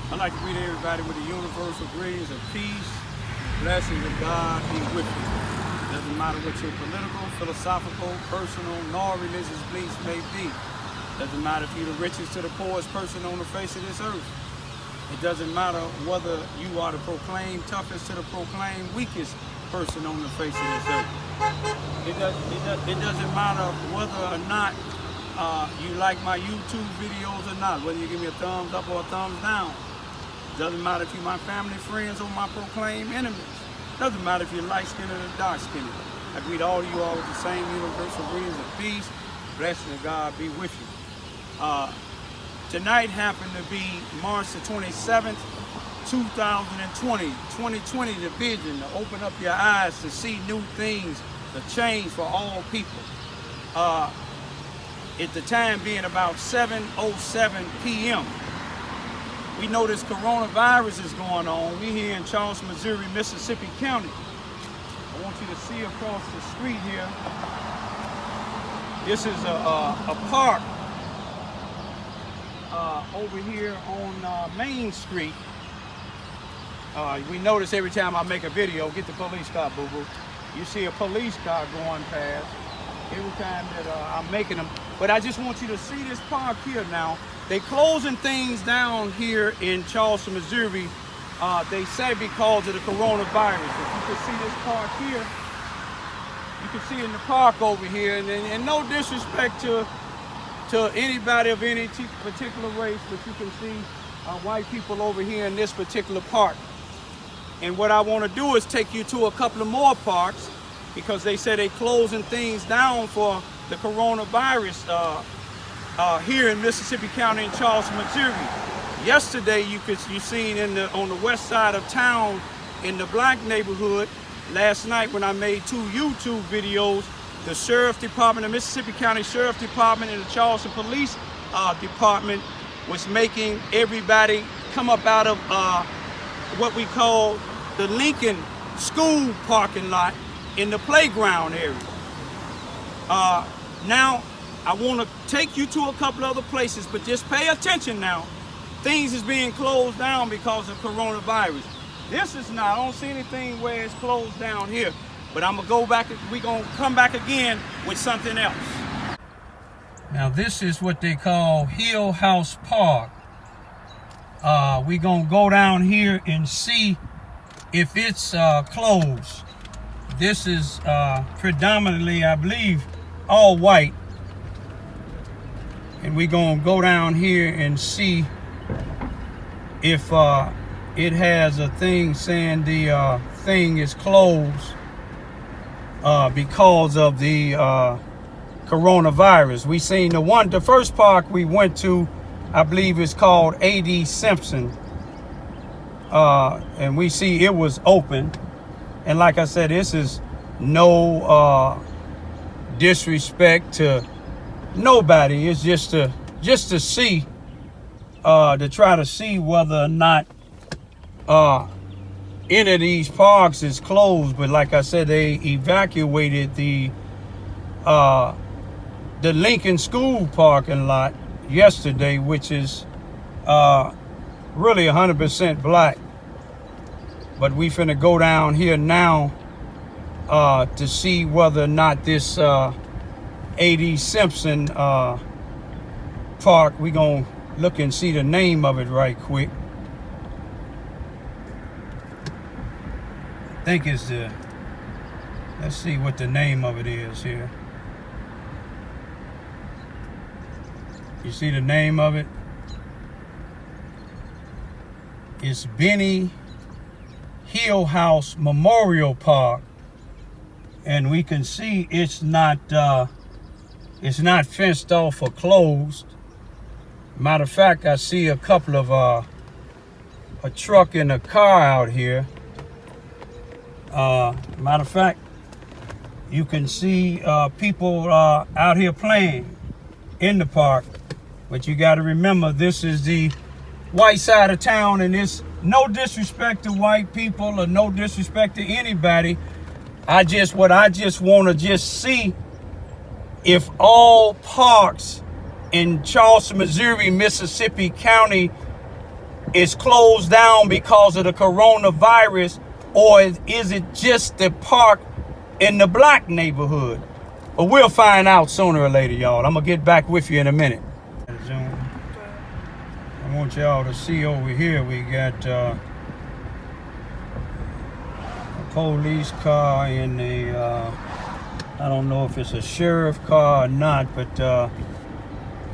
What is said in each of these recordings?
I'd like to greet everybody with the universal greetings of peace, blessings of God be with you. Doesn't matter what your political, philosophical, personal, nor religious beliefs may be. Doesn't matter if you're the richest to the poorest person on the face of this earth. It doesn't matter whether you are the proclaimed toughest to the proclaimed weakest person on the face of this earth. It doesn't matter whether or not you like my YouTube videos or not, whether you give me a thumbs up or a thumbs down. Doesn't matter if you're my family, friends, or my proclaimed enemies. Doesn't matter if you're light-skinned or dark-skinned. I greet all of you all with the same universal greetings of peace. Blessing of God be with you. Tonight happened to be March the 27th, 2020. 2020 the vision to open up your eyes to see new things, to change for all people. At the time being about 7:07 p.m. We know this coronavirus is going on. We here in Charleston, Missouri, Mississippi County. I want you to see across the street here. This is a park over here on Main Street. We notice every time I make a video, get the police car, boo-boo. You see a police car going past every time that I'm making them. But I just want you to see this park here now. They closing things down here in Charleston, Missouri. They say because of the coronavirus. If you can see this park here, you can see in the park over here, and no disrespect to anybody of any particular race, but you can see white people over here in this particular park. And what I want to do is take you to a couple of more parks, because they say they closing things down for the coronavirus here in Mississippi County in Charleston, Missouri. Yesterday, you seen on the west side of town in the black neighborhood. Last night, when I made 2 YouTube videos, the Sheriff Department, the Mississippi County Sheriff Department, and the Charleston Police Department was making everybody come up out of what we call the Lincoln School parking lot in the playground area. Now, I want to take you to a couple other places, but just pay attention now. Things is being closed down because of coronavirus. This is not, I don't see anything where it's closed down here, but I'm gonna go back, we're gonna come back again with something else. Now this is what they call Hill House Park. We're gonna go down here and see if it's closed. This is predominantly, I believe, all white. And we're gonna go down here and see if it has a thing saying the thing is closed because of the coronavirus. We seen the first park we went to, I believe it's called A.D. Simpson. And we see it was open. And like I said, this is no disrespect to nobody. It's just to see, to try to see whether or not any of these parks is closed. But like I said, they evacuated the Lincoln School parking lot yesterday, which is really 100% black. But we finna go down here now to see whether or not this A.D. Simpson park, we gonna look and see the name of it right quick. I think it's let's see what the name of it is here. You see the name of it? It's Benny Hill House Memorial Park. And we can see it's not fenced off or closed. Matter of fact, I see a couple of a truck and a car out here. Matter of fact, you can see people out here playing in the park. But you got to remember, this is the white side of town, and it's no disrespect to white people or no disrespect to anybody. I just want to see if all parks in Charleston, Missouri, Mississippi County is closed down because of the coronavirus, or is it just the park in the black neighborhood? But we'll find out sooner or later, y'all. I'm gonna get back with you in a minute. I want y'all to see over here, we got a police car and I don't know if it's a sheriff car or not, but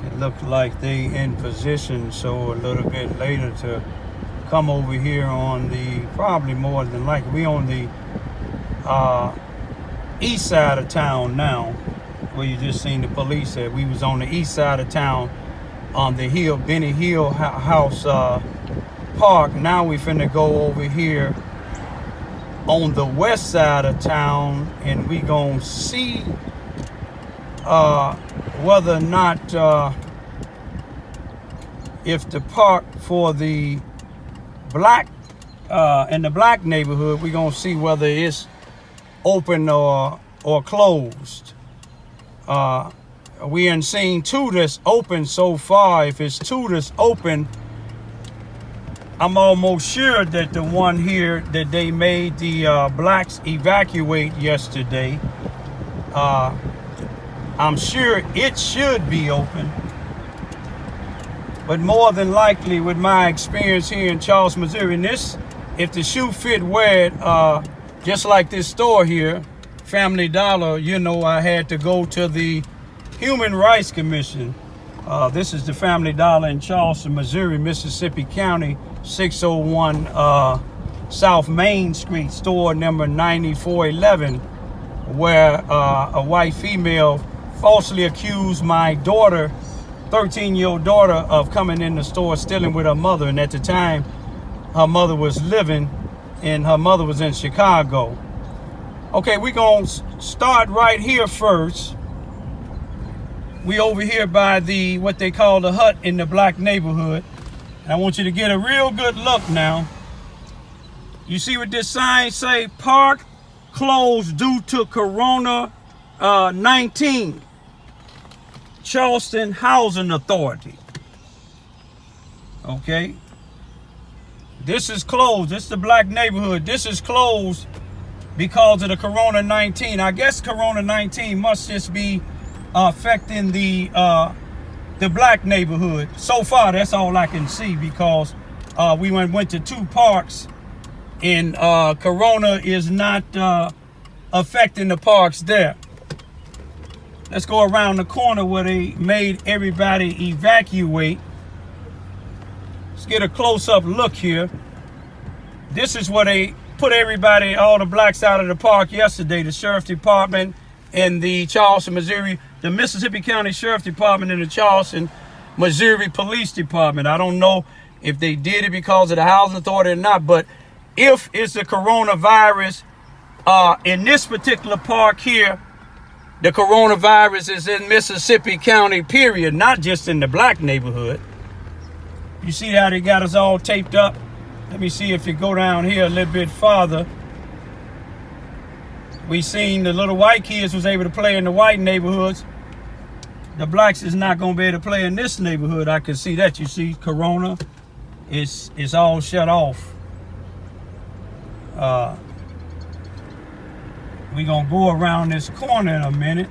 it looked like they in position, so a little bit later to come over here on the, probably more than likely, we on the east side of town now, where you just seen the police at. We was on the east side of town on the Hill, Benny Hill House Park. Now we finna go over here on the west side of town, and we gonna see whether or not if the park for the black in the black neighborhood, we gonna see whether it's open or closed. We ain't seen two that's open so far. If it's two that's open, I'm almost sure that the one here that they made the blacks evacuate yesterday, I'm sure it should be open. But more than likely, with my experience here in Charleston, Missouri, and this, if the shoe fit, wear it, just like this store here, Family Dollar, you know, I had to go to the Human Rights Commission. This is the Family Dollar in Charleston, Missouri, Mississippi County, 601 South Main Street, store number 9411, where a white female falsely accused my daughter, 13-year-old daughter, of coming in the store stealing with her mother. And at the time, her mother was living, and her mother was in Chicago. Okay, we're going to start right here first. We over here by the, what they call the hut in the black neighborhood. And I want you to get a real good look now. You see what this sign say? Park closed due to Corona-19. Charleston Housing Authority. Okay. This is closed. This is the black neighborhood. This is closed because of the Corona-19. I guess Corona-19 must just be affecting the black neighborhood. So far, that's all I can see, because we went to two parks, and Corona is not affecting the parks there. Let's go around the corner where they made everybody evacuate. Let's get a close-up look here. This is where they put everybody, all the blacks, out of the park yesterday. The Sheriff Department and the Charleston, Missouri, the Mississippi County Sheriff Department and the Charleston, Missouri Police Department. I don't know if they did it because of the Housing Authority or not, but if it's the coronavirus in this particular park here, the coronavirus is in Mississippi County, period, not just in the black neighborhood. You see how they got us all taped up? Let me see if you go down here a little bit farther. We seen the little white kids was able to play in the white neighborhoods. The blacks is not going to be able to play in this neighborhood. I can see that. You see Corona, it's all shut off. We're going to go around this corner in a minute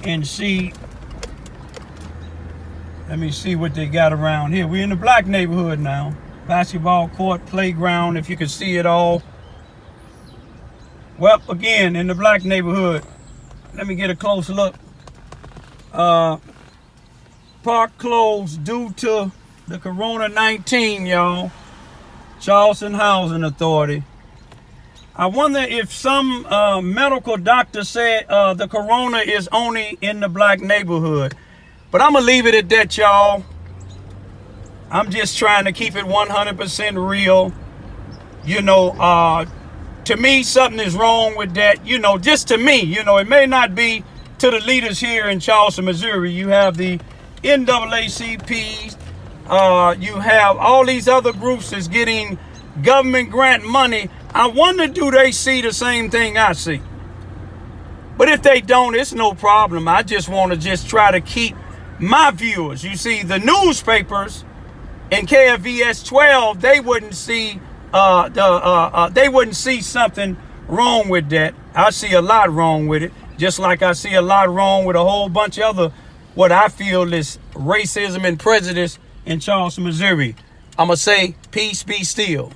and see. Let me see what they got around here. We're in the black neighborhood now. Basketball court, playground, if you can see it all. Well, again, in the black neighborhood. Let me get a close look. Park closed due to the Corona-19, y'all. Charleston Housing Authority. I wonder if some medical doctor said the corona is only in the black neighborhood. But I'm going to leave it at that, y'all. I'm just trying to keep it 100% real. You know, to me, something is wrong with that. You know, just to me, you know, it may not be to the leaders here in Charleston, Missouri. You have the NAACP. You have all these other groups that's getting government grant money. I wonder, do they see the same thing I see? But if they don't, it's no problem. I just want to just try to keep my viewers. You see, the newspapers in KFVS 12, they wouldn't see they wouldn't see something wrong with that. I see a lot wrong with it, just like I see a lot wrong with a whole bunch of other what I feel is racism and prejudice in Charleston, Missouri. I'ma say peace be still.